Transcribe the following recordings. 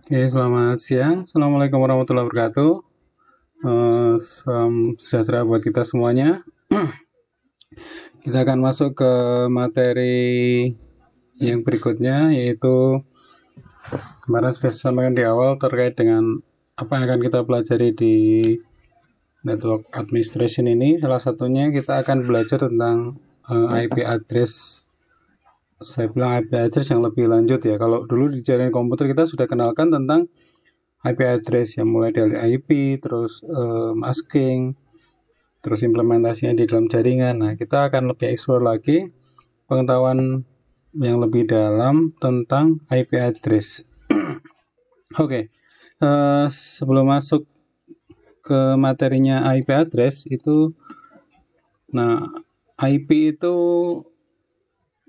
Oke, selamat siang. Assalamualaikum warahmatullahi wabarakatuh. Salam sejahtera buat kita semuanya. Kita akan masuk ke materi yang berikutnya, yaitu kemarin sudah saya sampaikan di awal terkait dengan apa yang akan kita pelajari di network administration ini. Salah satunya kita akan belajar tentang IP address. Saya bilang IP address yang lebih lanjut ya. Kalau dulu di jaringan komputer kita sudah kenalkan tentang IP address yang mulai dari IP, terus masking, terus implementasinya di dalam jaringan. Nah, kita akan lebih explore lagi pengetahuan yang lebih dalam tentang IP address. Oke, sebelum masuk ke materinya IP address itu, nah IP itu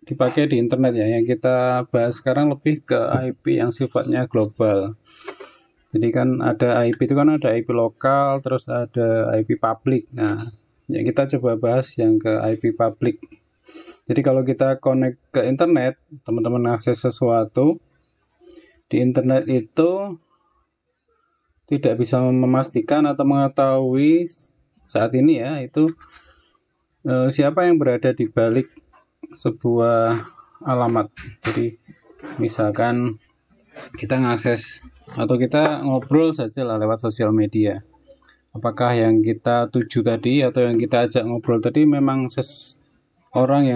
dipakai di internet ya. Yang kita bahas sekarang lebih ke IP yang sifatnya global. Jadi kan ada IP itu kan ada IP lokal, terus ada IP publik. Nah, ya kita coba bahas yang ke IP publik. Jadi kalau kita connect ke internet, teman-teman akses sesuatu di internet itu tidak bisa memastikan atau mengetahui saat ini ya itu siapa yang berada di balik sebuah alamat. Jadi misalkan kita ngakses atau kita ngobrol saja lah lewat sosial media. Apakah yang kita tuju tadi atau yang kita ajak ngobrol tadi memang orang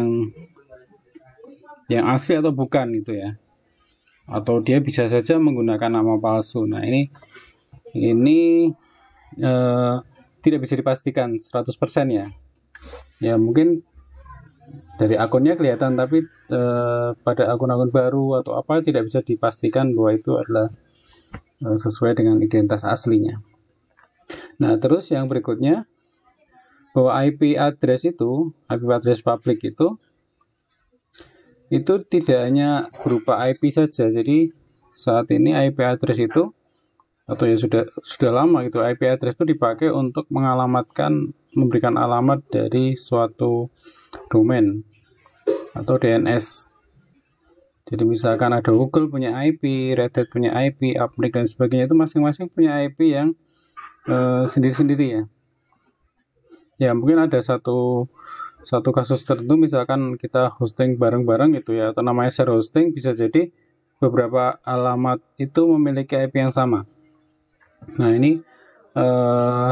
yang asli atau bukan gitu ya. Atau dia bisa saja menggunakan nama palsu. Nah, ini tidak bisa dipastikan 100% ya. Ya, mungkin dari akunnya kelihatan tapi pada akun-akun baru atau apa tidak bisa dipastikan bahwa itu adalah sesuai dengan identitas aslinya. Nah, terus yang berikutnya bahwa IP address publik itu tidak hanya berupa IP saja. Jadi saat ini IP address itu atau ya sudah lama itu IP address itu dipakai untuk memberikan alamat dari suatu domain atau DNS. Jadi misalkan ada Google punya IP, Red Hat punya IP, Appnik dan sebagainya, itu masing-masing punya IP yang sendiri-sendiri ya. Ya mungkin ada satu kasus tertentu, misalkan kita hosting bareng-bareng gitu ya, atau namanya share hosting, bisa jadi beberapa alamat itu memiliki IP yang sama. Nah ini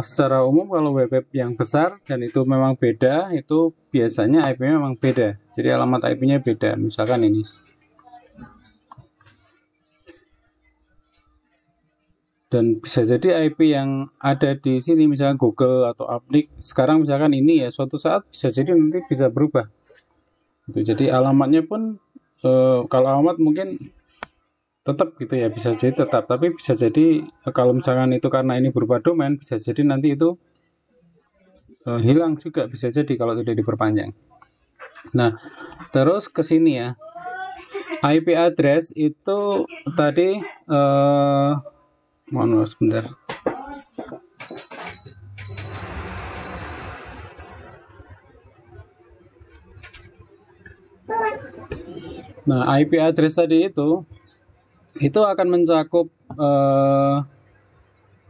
secara umum kalau web yang besar dan itu memang beda, itu biasanya IP-nya memang beda. Jadi alamat IP-nya beda. Misalkan ini. Dan bisa jadi IP yang ada di sini misalkan Google atau Appnik sekarang misalkan ini ya, suatu saat bisa jadi nanti bisa berubah. Jadi alamatnya pun kalau alamat mungkin tetap gitu ya, bisa jadi tetap, tapi bisa jadi kalau misalkan itu karena ini berupa domain, bisa jadi nanti itu hilang juga, bisa jadi kalau tidak diperpanjang. Nah, terus ke sini ya. IP address itu tadi mohon maaf sebentar. Nah, IP address tadi itu akan mencakup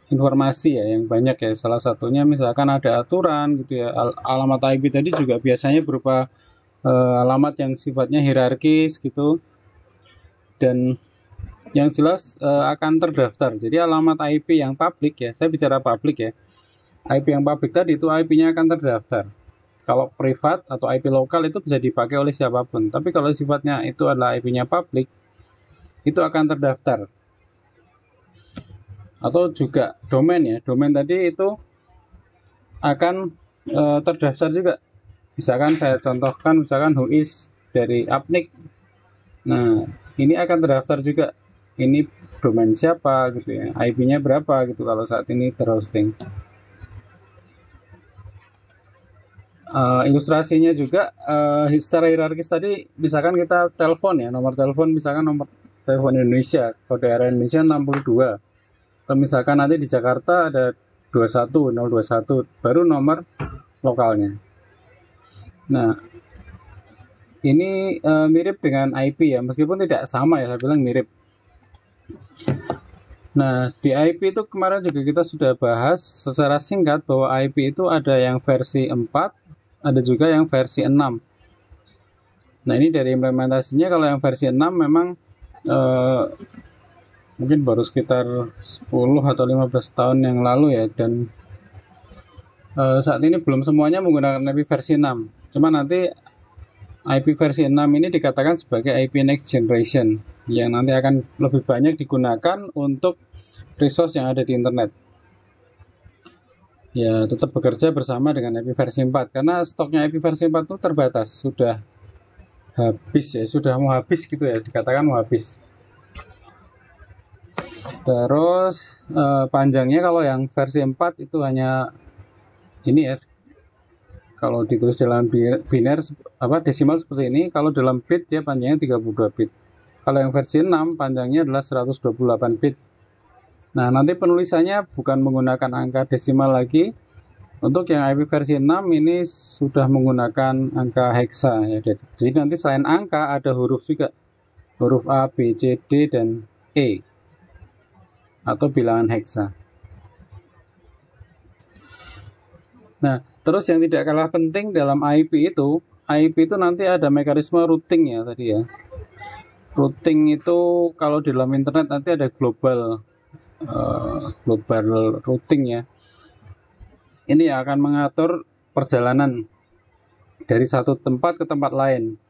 informasi ya yang banyak ya. Salah satunya misalkan ada aturan gitu ya. Alamat IP tadi juga biasanya berupa alamat yang sifatnya hierarkis gitu. Dan yang jelas akan terdaftar. Jadi alamat IP yang publik ya, saya bicara publik ya. IP yang publik tadi itu IP-nya akan terdaftar. Kalau privat atau IP lokal itu bisa dipakai oleh siapapun. Tapi kalau sifatnya itu adalah IP-nya publik, itu akan terdaftar. Atau juga domain ya, domain tadi itu akan terdaftar juga. Misalkan saya contohkan, misalkan whois dari Appnik. Nah, ini akan terdaftar juga. Ini domain siapa gitu ya, IP-nya berapa gitu kalau saat ini terhosting. Ilustrasinya juga secara hierarkis tadi, misalkan kita telepon ya, nomor telepon misalkan nomor telepon Indonesia, kode area Indonesia 62. Atau misalkan nanti di Jakarta ada 21021, baru nomor lokalnya. Nah, ini mirip dengan IP ya, meskipun tidak sama ya, saya bilang mirip. Nah, di IP itu kemarin juga kita sudah bahas secara singkat bahwa IP itu ada yang versi 4, ada juga yang versi 6. Nah, ini dari implementasinya kalau yang versi 6 memang eh, mungkin baru sekitar 10 atau 15 tahun yang lalu ya, dan saat ini belum semuanya menggunakan IP versi 6. Cuma nanti IP versi 6 ini dikatakan sebagai IP next generation yang nanti akan lebih banyak digunakan untuk resource yang ada di internet. Ya, tetap bekerja bersama dengan IP versi 4 karena stoknya IP versi 4 itu terbatas, sudah habis ya, sudah mau habis gitu ya, dikatakan mau habis. Terus panjangnya kalau yang versi 4 itu hanya ini ya, kalau ditulis dalam biner desimal seperti ini, kalau dalam bit dia panjangnya 32 bit. Kalau yang versi 6 panjangnya adalah 128 bit. Nah, nanti penulisannya bukan menggunakan angka desimal lagi. Untuk yang IP versi 6 ini sudah menggunakan angka heksa ya. Jadi nanti selain angka ada huruf juga. Huruf A, B, C, D, dan E atau bilangan heksa. Nah, terus yang tidak kalah penting dalam IP itu nanti ada mekanisme routing ya tadi ya. Routing itu kalau di dalam internet nanti ada global routing ya. Ini yang akan mengatur perjalanan dari satu tempat ke tempat lain.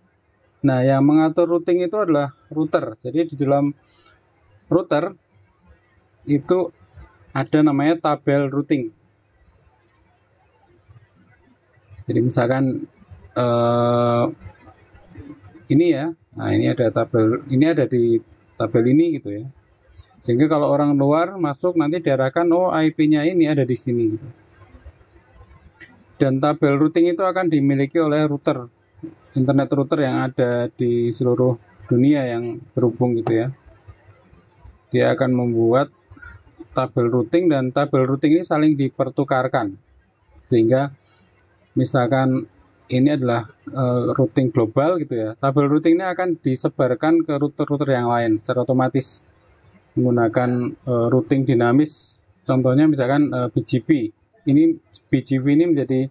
Nah, yang mengatur routing itu adalah router. Jadi di dalam router itu ada namanya tabel routing. Jadi misalkan ini ya, nah ini ada tabel, ini ada di tabel ini gitu ya. Sehingga kalau orang luar masuk nanti diarahkan, oh IP-nya ini ada di sini. Gitu. Dan tabel routing itu akan dimiliki oleh router, internet router yang ada di seluruh dunia yang terhubung gitu ya. Dia akan membuat tabel routing dan tabel routing ini saling dipertukarkan. Sehingga misalkan ini adalah routing global gitu ya. Tabel routing ini akan disebarkan ke router-router yang lain secara otomatis menggunakan routing dinamis. Contohnya misalkan BGP. Ini BGP ini menjadi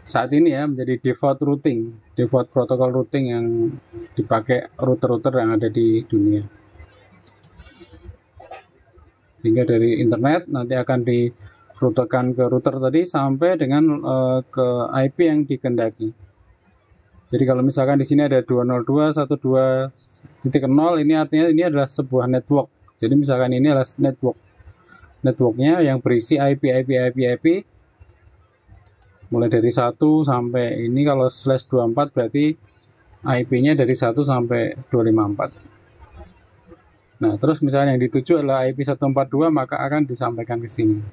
saat ini ya menjadi default routing, default protokol routing yang dipakai router-router yang ada di dunia. Sehingga dari internet nanti akan dirutekan ke router tadi sampai dengan ke IP yang dikehendaki. Jadi kalau misalkan di sini ada 202.102.0, ini artinya ini adalah sebuah network. Jadi misalkan ini adalah networknya yang berisi IP mulai dari 1 sampai ini, kalau /24 berarti IP-nya dari 1 sampai 254. Nah, terus misalnya yang dituju adalah IP 142, maka akan disampaikan ke sini.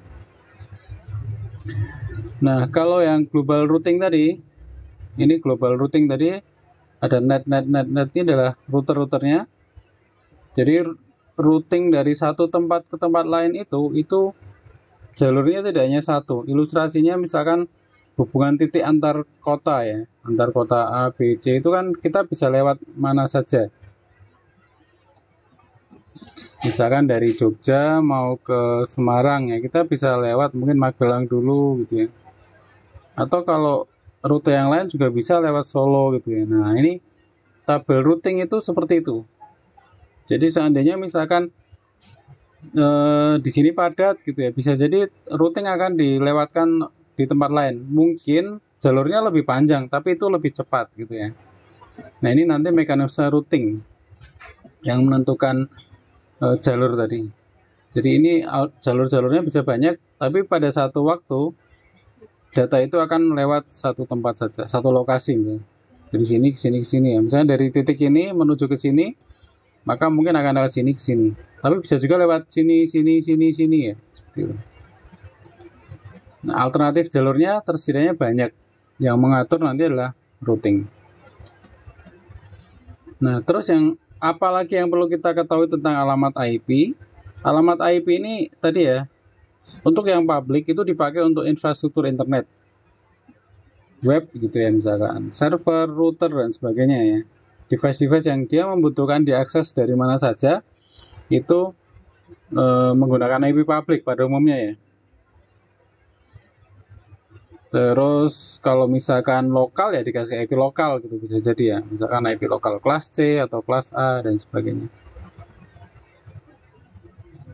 Nah, kalau yang global routing tadi, ini global routing tadi ada net ini adalah router-routernya. Jadi routing dari satu tempat ke tempat lain itu jalurnya tidak hanya satu. Ilustrasinya misalkan hubungan titik antar kota ya, antar kota A, B, C itu kan kita bisa lewat mana saja. Misalkan dari Jogja mau ke Semarang ya, kita bisa lewat mungkin Magelang dulu gitu ya. Atau kalau rute yang lain juga bisa lewat Solo gitu ya. Nah, ini tabel routing itu seperti itu. Jadi seandainya misalkan di sini padat gitu ya, bisa jadi routing akan dilewatkan di tempat lain. Mungkin jalurnya lebih panjang, tapi itu lebih cepat gitu ya. Nah, ini nanti mekanisme routing yang menentukan jalur tadi. Jadi ini jalur-jalurnya bisa banyak, tapi pada satu waktu data itu akan lewat satu tempat saja, satu lokasi. Gitu. Dari sini ke sini ke sini ya. Misalnya dari titik ini menuju ke sini, maka mungkin akan lewat sini ke sini. Tapi bisa juga lewat sini ya. Seperti itu. Nah, alternatif jalurnya tersedianya banyak. Yang mengatur nanti adalah routing. Nah, terus yang apalagi yang perlu kita ketahui tentang alamat IP? Alamat IP ini tadi ya, untuk yang publik itu dipakai untuk infrastruktur internet, web gitu ya, misalkan server, router dan sebagainya ya. Device-device yang dia membutuhkan diakses dari mana saja itu menggunakan IP public pada umumnya ya. Terus kalau misalkan lokal ya dikasih IP lokal gitu bisa jadi ya. Misalkan IP lokal kelas C atau kelas A dan sebagainya.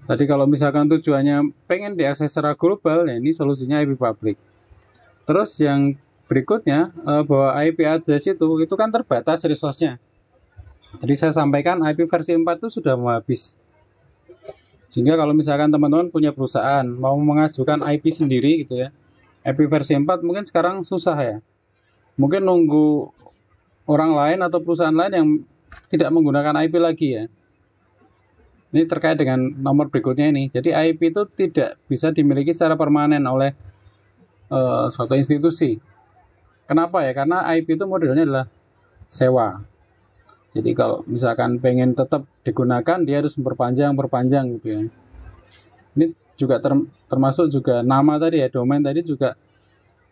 Tadi kalau misalkan tujuannya pengen diakses secara global ya ini solusinya IP public. Terus yang berikutnya bahwa IP address itu kan terbatas resource-nya. Jadi saya sampaikan IP versi 4 itu sudah mau habis. Sehingga kalau misalkan teman-teman punya perusahaan mau mengajukan IP sendiri gitu ya, IP versi 4 mungkin sekarang susah ya. Mungkin nunggu orang lain atau perusahaan lain yang tidak menggunakan IP lagi ya. Ini terkait dengan nomor berikutnya ini. Jadi IP itu tidak bisa dimiliki secara permanen oleh suatu institusi. Kenapa ya? Karena IP itu modelnya adalah sewa. Jadi kalau misalkan pengen tetap digunakan, dia harus perpanjang gitu ya. Ini juga termasuk juga nama tadi ya, domain tadi juga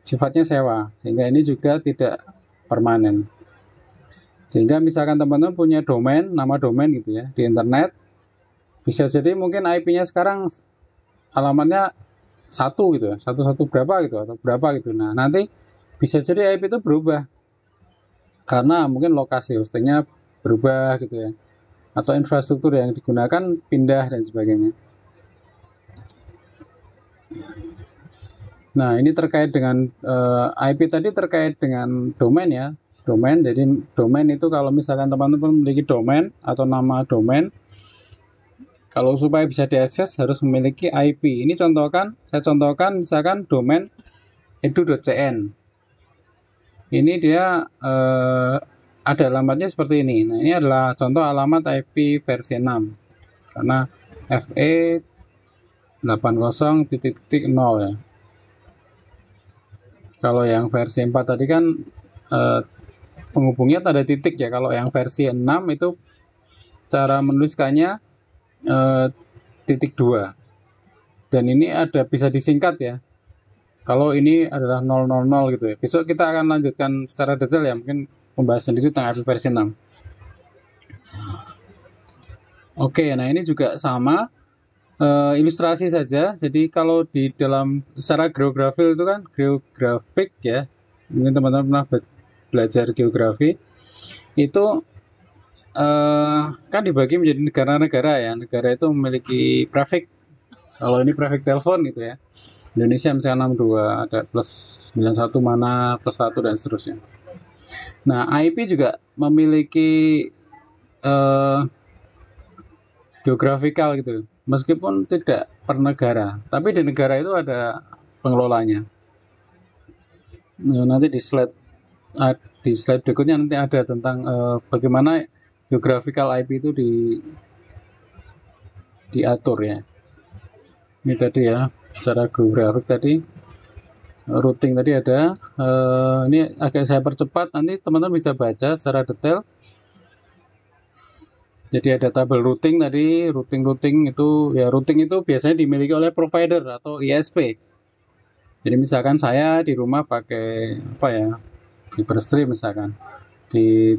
sifatnya sewa, sehingga ini juga tidak permanen. Sehingga misalkan teman-teman punya domain, nama domain gitu ya, di internet, bisa jadi mungkin IP-nya sekarang alamatnya satu gitu ya, satu berapa gitu atau berapa gitu. Nah nanti bisa jadi IP itu berubah karena mungkin lokasi hostingnya berubah gitu ya, atau infrastruktur yang digunakan pindah dan sebagainya. Nah ini terkait dengan IP tadi terkait dengan domain ya, domain. Jadi domain itu kalau misalkan teman-teman memiliki domain atau nama domain, kalau supaya bisa diakses harus memiliki IP. Ini saya contohkan misalkan domain edu.cn. Ini dia ada alamatnya seperti ini. Nah, ini adalah contoh alamat IP versi 6. Karena FE 80.0 ya. Kalau yang versi 4 tadi kan penghubungnya tanda titik ya. Kalau yang versi 6 itu cara menuliskannya titik 2. Dan ini ada bisa disingkat ya. Kalau ini adalah 000 gitu ya. Besok kita akan lanjutkan secara detail ya, mungkin pembahasan itu tentang IP versi 6. Oke, nah ini juga sama ilustrasi saja. Jadi kalau di dalam secara geografi itu kan geografik ya, mungkin teman-teman pernah belajar geografi itu kan dibagi menjadi negara-negara ya. Negara itu memiliki prefix. Kalau ini prefix telepon gitu ya. Indonesia misalnya 62, ada plus 91 mana, plus 1 dan seterusnya. Nah, IP juga memiliki geografikal gitu, meskipun tidak per negara, tapi di negara itu ada pengelolanya. Nah, nanti di slide berikutnya nanti ada tentang bagaimana geografikal IP itu diatur ya. Ini tadi ya, secara geografik tadi, routing tadi ada. Ini agak saya percepat, nanti teman-teman bisa baca secara detail. Jadi ada tabel routing tadi, routing itu ya, routing itu biasanya dimiliki oleh provider atau ISP. Jadi misalkan saya di rumah pakai apa ya, Fiberstream misalkan, di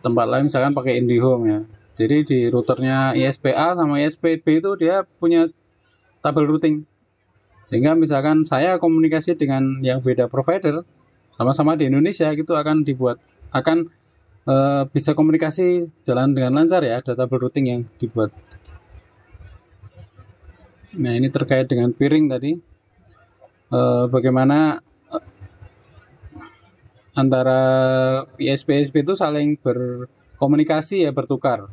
tempat lain misalkan pakai IndiHome ya. Jadi di routernya ISP A sama ISP B itu dia punya tabel routing. Sehingga misalkan saya komunikasi dengan yang beda provider, sama-sama di Indonesia gitu akan bisa komunikasi jalan dengan lancar ya, ada tabel routing yang dibuat. Nah ini terkait dengan peering tadi, bagaimana antara ISP itu saling berkomunikasi ya, bertukar.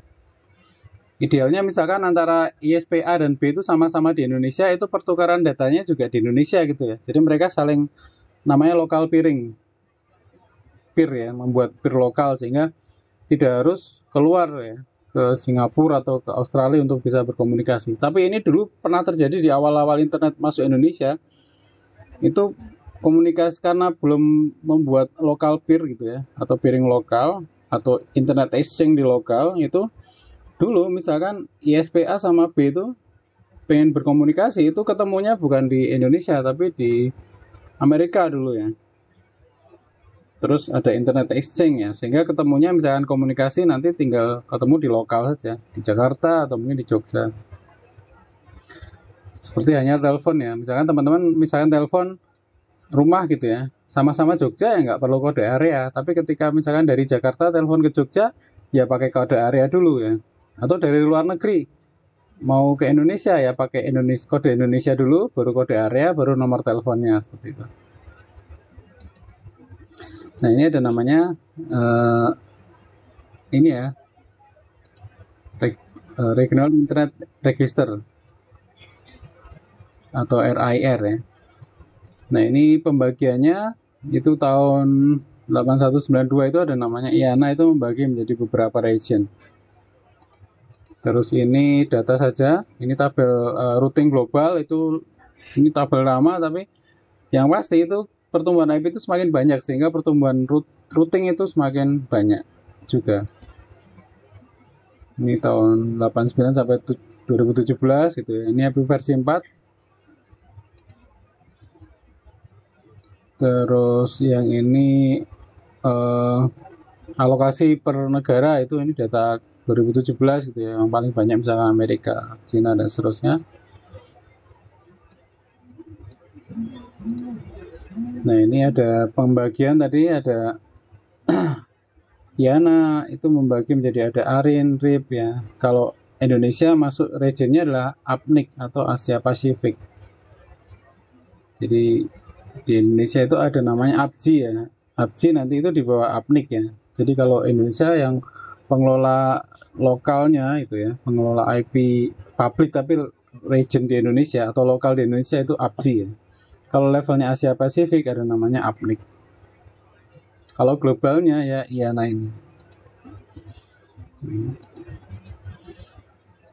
Idealnya misalkan antara ISP A dan B itu sama-sama di Indonesia, itu pertukaran datanya juga di Indonesia gitu ya. Jadi mereka saling, namanya local peering, peer ya, membuat peer lokal sehingga tidak harus keluar ya ke Singapura atau ke Australia untuk bisa berkomunikasi. Tapi ini dulu pernah terjadi di awal-awal internet masuk Indonesia. Itu komunikasi karena belum membuat local peer gitu ya, atau peering lokal atau internet exchange di lokal. Itu dulu misalkan ISPA sama B itu pengen berkomunikasi, itu ketemunya bukan di Indonesia tapi di Amerika dulu ya. Terus ada internet exchange ya, sehingga ketemunya misalkan komunikasi nanti tinggal ketemu di lokal saja, di Jakarta atau mungkin di Jogja. Seperti hanya telepon ya, misalkan teman-teman misalkan telepon rumah gitu ya, sama-sama Jogja ya nggak perlu kode area, tapi ketika misalkan dari Jakarta telepon ke Jogja ya pakai kode area dulu ya, atau dari luar negeri mau ke Indonesia ya pakai kode Indonesia dulu, baru kode area, baru nomor teleponnya, seperti itu. Nah ini ada namanya ini ya, Regional Internet Register atau RIR ya. Nah ini pembagiannya itu tahun 8192 itu ada namanya IANA, itu membagi menjadi beberapa region. Terus ini data saja, ini tabel routing global, itu ini tabel lama, tapi yang pasti itu pertumbuhan IP itu semakin banyak, sehingga pertumbuhan routing itu semakin banyak juga. Ini tahun 89 sampai 2017 gitu ya. Ini IP versi 4. Terus yang ini alokasi per negara, itu ini data 2017 gitu ya, yang paling banyak misalkan Amerika, Cina dan seterusnya. Nah ini ada pembagian tadi, ada IANA itu membagi menjadi ada ARIN, RIP ya. Kalau Indonesia masuk regionnya adalah APNIC atau Asia Pasifik. Jadi di Indonesia itu ada namanya APJI ya. APJI nanti itu di bawah APNIC ya. Jadi kalau Indonesia yang pengelola lokalnya itu ya, pengelola IP publik tapi region di Indonesia atau lokal di Indonesia itu APJI ya. Kalau levelnya Asia Pasifik ada namanya APNIC. Kalau globalnya ya IANA ini.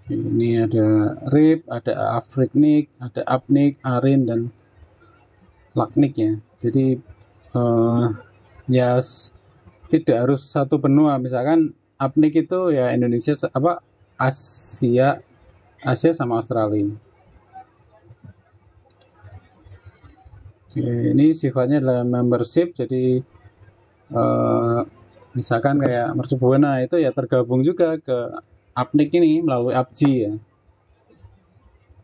Ini ada RIP, ada AFRICNIC, ada APNIC, ARIN dan LACNIC ya. Jadi ya tidak harus satu benua. Misalkan APNIC itu ya Indonesia Asia sama Australia. Oke, ini sifatnya adalah membership, jadi misalkan kayak Mercu Buana itu ya tergabung juga ke APNIC ini melalui APJI ya.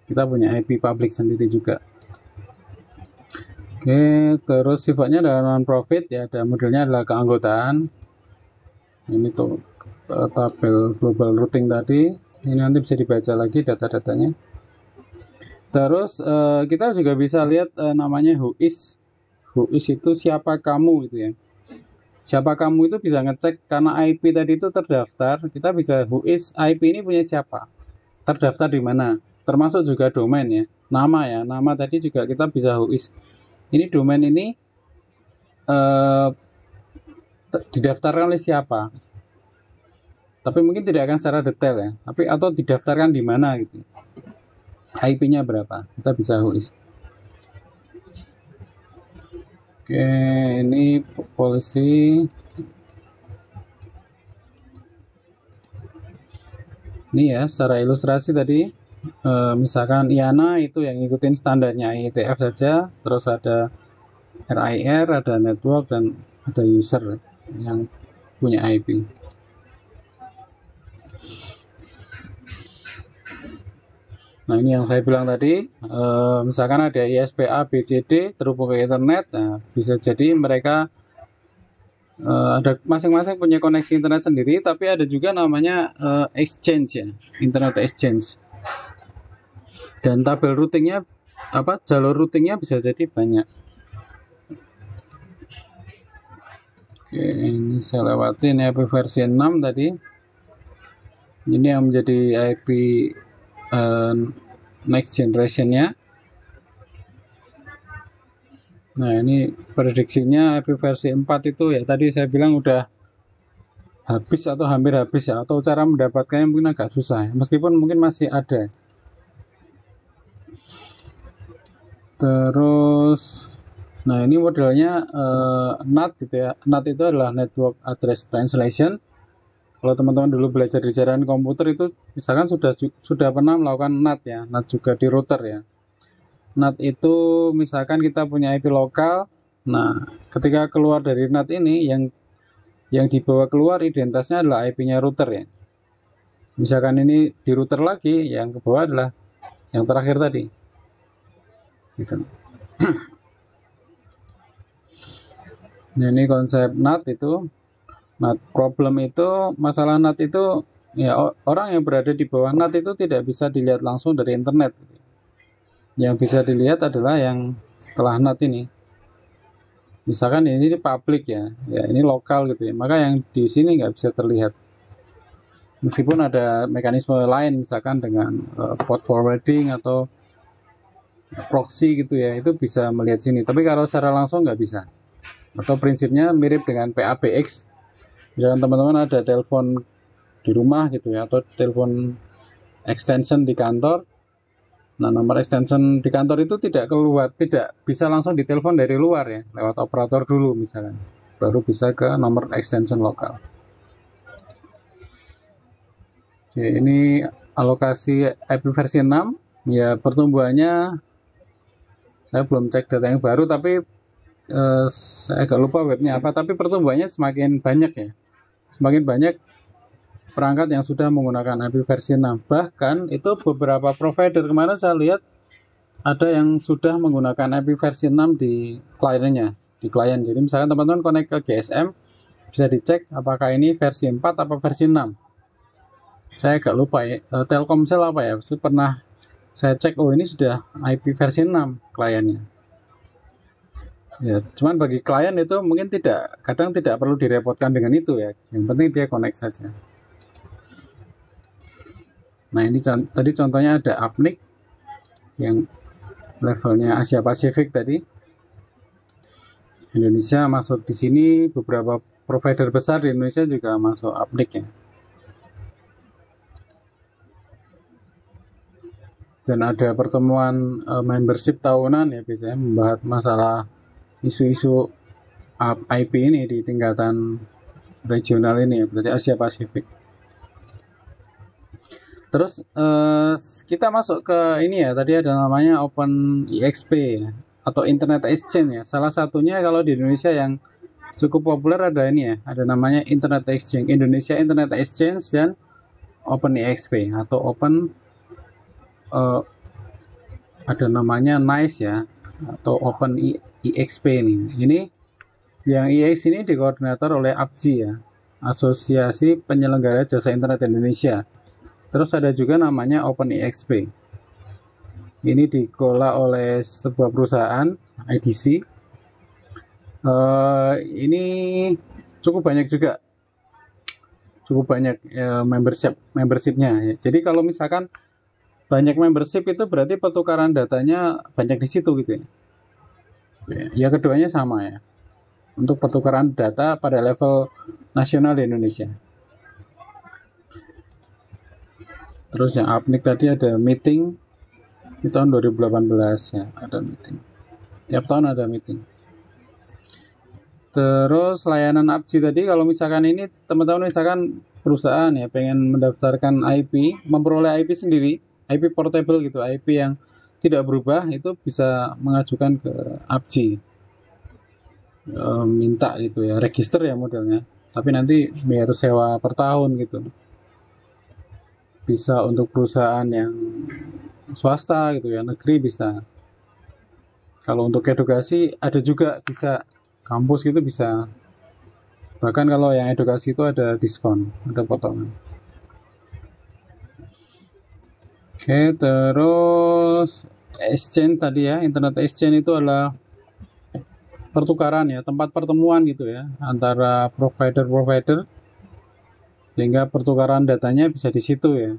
Kita punya IP public sendiri juga. Oke, terus sifatnya adalah non-profit ya, ada modelnya adalah keanggotaan. Ini tuh tabel global routing tadi, ini nanti bisa dibaca lagi data-datanya. Terus kita juga bisa lihat namanya whois. Whois itu siapa kamu gitu ya. Siapa kamu itu bisa ngecek karena IP tadi itu terdaftar, kita bisa whois IP ini punya siapa, terdaftar di mana, termasuk juga domain ya, nama ya, nama tadi juga kita bisa whois. Ini domain ini didaftarkan oleh siapa, tapi mungkin tidak akan secara detail ya, tapi atau didaftarkan di mana gitu, IP-nya berapa, kita bisa whois. Oke, ini polisi. Ini ya secara ilustrasi tadi, misalkan IANA itu yang ngikutin standarnya IETF saja, terus ada RIR, ada network, dan ada user yang punya IP. Nah ini yang saya bilang tadi, misalkan ada ISPA, BCD terhubung ke internet, nah bisa jadi mereka ada masing-masing punya koneksi internet sendiri, tapi ada juga namanya exchange ya, internet exchange. Dan tabel routingnya jalur routingnya bisa jadi banyak. Oke, ini saya lewatin IP versi 6 tadi. Ini yang menjadi IP next generation-nya. Nah ini prediksinya IP versi 4 itu ya tadi saya bilang udah habis atau hampir habis ya, atau cara mendapatkannya mungkin agak susah ya, meskipun mungkin masih ada. Terus nah ini modelnya NAT gitu ya. NAT itu adalah Network Address Translation. Kalau teman-teman dulu belajar di jaringan komputer itu misalkan sudah pernah melakukan NAT ya, NAT juga di router ya. NAT itu misalkan kita punya IP lokal, nah ketika keluar dari NAT ini yang dibawa keluar identitasnya adalah IP-nya router ya. Misalkan ini di router lagi, yang ke bawah adalah yang terakhir tadi. gitu. Nah, ini konsep NAT itu. NAT problem itu, masalah NAT itu ya orang yang berada di bawah NAT itu tidak bisa dilihat langsung dari internet. Yang bisa dilihat adalah yang setelah NAT ini. Misalkan ini publik ya ini lokal gitu ya. Maka yang di sini nggak bisa terlihat. Meskipun ada mekanisme lain, misalkan dengan port forwarding atau proxy gitu ya, itu bisa melihat sini. Tapi kalau secara langsung nggak bisa. Atau prinsipnya mirip dengan PABX. Misalkan teman-teman ada telepon di rumah gitu ya, atau telepon extension di kantor. Nah, nomor extension di kantor itu tidak keluar, tidak bisa langsung ditelepon dari luar ya, lewat operator dulu misalkan. Baru bisa ke nomor extension lokal. Oke, ini alokasi IP versi 6. Ya, pertumbuhannya saya belum cek data yang baru, tapi saya agak lupa webnya apa, tapi pertumbuhannya semakin banyak ya. Semakin banyak perangkat yang sudah menggunakan IP versi 6. Bahkan itu beberapa provider kemarin saya lihat ada yang sudah menggunakan IP versi 6 di kliennya, di klien. Jadi misalkan teman-teman connect ke GSM, bisa dicek apakah ini versi 4 atau versi 6. Saya agak lupa ya, Telkomsel apa ya, pernah saya cek, oh ini sudah IP versi 6 kliennya. Ya, cuman bagi klien itu mungkin kadang tidak perlu direpotkan dengan itu ya. Yang penting dia connect saja. Nah, ini tadi contohnya ada Apnik yang levelnya Asia Pasifik tadi. Indonesia masuk di sini, beberapa provider besar di Indonesia juga masuk Apnik ya. Dan ada pertemuan membership tahunan ya, biasanya membahas masalah isu-isu IP ini di tingkatan regional ini ya, berarti Asia Pasifik. Terus kita masuk ke ini ya, tadi ada namanya Open EXP atau Internet Exchange ya. Salah satunya kalau di Indonesia yang cukup populer ada ini ya, ada namanya Internet Exchange, Indonesia Internet Exchange dan Open EXP atau Open ada namanya NICE ya, atau Open EXP ini. Ini yang EX ini dikoordinator oleh APJI ya, Asosiasi Penyelenggara Jasa Internet Indonesia. Terus ada juga namanya Open EXP. Ini dikelola oleh sebuah perusahaan IDC. Ini cukup banyak juga, cukup banyak membershipnya. Jadi kalau misalkan banyak membership itu berarti pertukaran datanya banyak di situ gitu ya. Ya keduanya sama ya. Untuk pertukaran data pada level nasional di Indonesia. Terus yang Apnik tadi ada meeting di tahun 2018 ya, ada meeting. Tiap tahun ada meeting. Terus layanan APJI tadi, kalau misalkan ini teman-teman misalkan perusahaan ya pengen mendaftarkan IP, memperoleh IP sendiri, IP portable gitu, IP yang tidak berubah, itu bisa mengajukan ke APJI. Minta gitu ya, register ya modelnya. Tapi nanti bayar sewa per tahun gitu. Bisa untuk perusahaan yang swasta gitu ya, negeri bisa. Kalau untuk edukasi ada juga, bisa kampus gitu bisa. Bahkan kalau yang edukasi itu ada diskon, ada potongan. Oke, terus exchange tadi ya, internet exchange itu adalah pertukaran ya, tempat pertemuan gitu ya antara provider-provider, sehingga pertukaran datanya bisa di situ ya.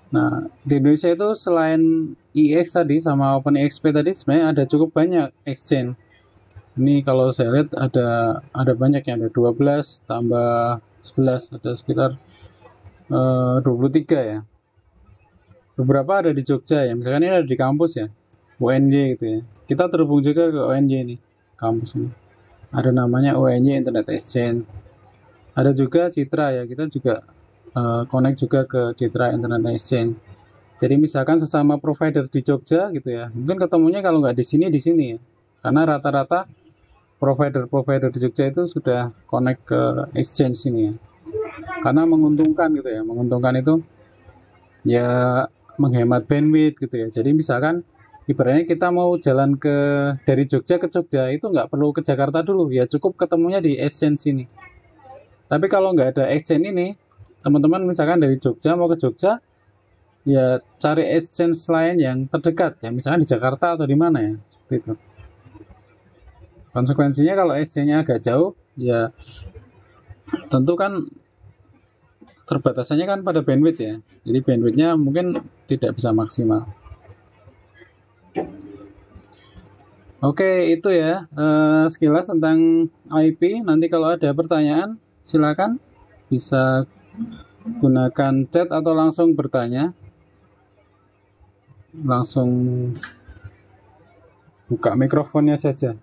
Nah, di Indonesia itu selain EX tadi sama OpenEXP tadi, sebenarnya ada cukup banyak exchange. Ini kalau saya lihat ada banyak ya, ada 12 tambah 11, ada sekitar 23 ya. Beberapa ada di Jogja ya, misalkan ini ada di kampus ya, UNJ gitu ya. Kita terhubung juga ke UNJ ini, kampus ini. Ada namanya UNJ Internet Exchange. Ada juga Citra ya, kita juga connect juga ke Citra Internet Exchange. Jadi misalkan sesama provider di Jogja gitu ya, mungkin ketemunya kalau nggak di sini ya. Karena rata-rata provider-provider di Jogja itu sudah connect ke exchange ini ya. Karena menguntungkan gitu ya, menguntungkan itu ya menghemat bandwidth gitu ya. Jadi misalkan ibaratnya kita mau jalan dari Jogja ke Jogja itu nggak perlu ke Jakarta dulu, ya cukup ketemunya di exchange ini. Tapi kalau nggak ada exchange ini, teman-teman misalkan dari Jogja mau ke Jogja, ya cari exchange lain yang terdekat, ya misalkan di Jakarta atau di mana ya, seperti itu. Konsekuensinya kalau exchange-nya agak jauh, ya tentu kan terbatasannya kan pada bandwidth ya. Jadi bandwidthnya mungkin tidak bisa maksimal. Oke, itu ya sekilas tentang IP. Nanti kalau ada pertanyaan, silakan bisa gunakan chat atau langsung bertanya. Langsung buka mikrofonnya saja.